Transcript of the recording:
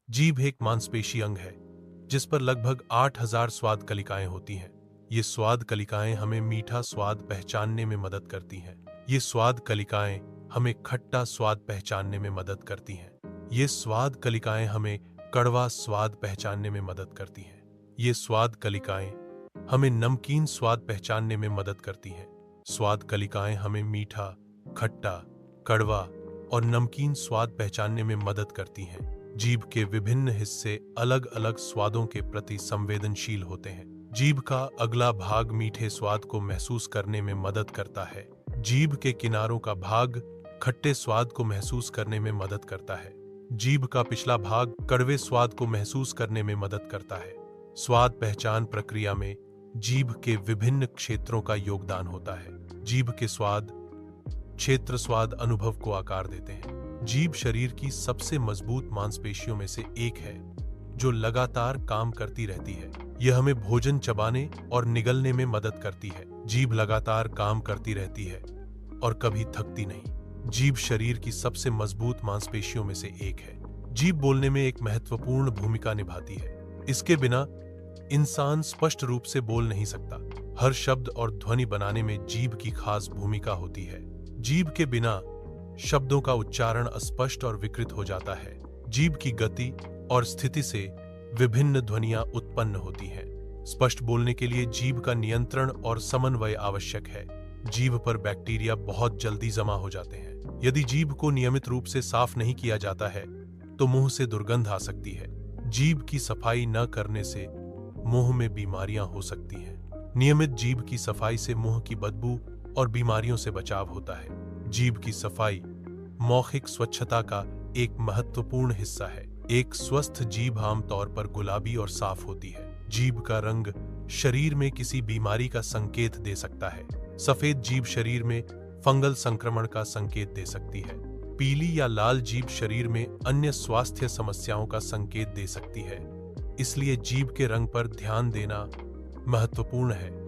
जीभ एक मांसपेशी अंग है जिस पर लगभग 8000 स्वाद कलिकाएं होती हैं। ये स्वाद कलिकाएं हमें मीठा स्वाद पहचानने में मदद करती हैं। ये स्वाद कलिकाएं हमें खट्टा स्वाद पहचानने में मदद करती हैं। ये स्वाद कलिकाएं हमें कड़वा स्वाद पहचानने में मदद करती हैं। ये स्वाद कलिकाएं हमें नमकीन स्वाद पहचानने में मदद करती हैं। स्वाद कलिकाएं हमें मीठा, खट्टा, कड़वा और नमकीन स्वाद पहचानने में मदद करती हैं। जीभ के विभिन्न हिस्से अलग अलग स्वादों के प्रति संवेदनशील होते हैं। जीभ का अगला भाग मीठे स्वाद को महसूस करने में मदद करता है। जीभ के किनारों का भाग खट्टे स्वाद को महसूस करने में मदद करता है। जीभ का पिछला भाग कड़वे स्वाद को महसूस करने में मदद करता है। स्वाद पहचान प्रक्रिया में जीभ के विभिन्न क्षेत्रों का योगदान होता है। जीभ के स्वाद क्षेत्र स्वाद अनुभव को आकार देते हैं। जीभ शरीर की सबसे मजबूत मांसपेशियों में से एक है जो लगातार काम करती रहती है। यह हमें भोजन चबाने और निगलने में मदद करती है। जीभ लगातार काम करती रहती है और कभी थकती नहीं। जीभ शरीर की सबसे मजबूत मांसपेशियों में से एक है। जीभ बोलने में एक महत्वपूर्ण भूमिका निभाती है। इसके बिना इंसान स्पष्ट रूप से बोल नहीं सकता। हर शब्द और ध्वनि बनाने में जीभ की खास भूमिका होती है। जीभ के बिना शब्दों का उच्चारण अस्पष्ट और विकृत हो जाता है। जीभ की गति और स्थिति से विभिन्न ध्वनियां उत्पन्न होती हैं। स्पष्ट बोलने के लिए जीभ का नियंत्रण और समन्वय आवश्यक है। जीभ पर बैक्टीरिया बहुत जल्दी जमा हो जाते हैं। यदि जीभ को नियमित रूप से साफ नहीं किया जाता है तो मुंह से दुर्गंध आ सकती है। जीभ की सफाई न करने से मुंह में बीमारियां हो सकती हैं। नियमित जीभ की सफाई से मुंह की बदबू और बीमारियों से बचाव होता है। जीभ की सफाई मौखिक स्वच्छता का एक महत्वपूर्ण हिस्सा है। एक स्वस्थ जीभ आमतौर पर गुलाबी और साफ होती है। जीभ का रंग शरीर में किसी बीमारी का संकेत दे सकता है। सफेद जीभ शरीर में फंगल संक्रमण का संकेत दे सकती है। पीली या लाल जीभ शरीर में अन्य स्वास्थ्य समस्याओं का संकेत दे सकती है। इसलिए जीभ के रंग पर ध्यान देना महत्वपूर्ण है।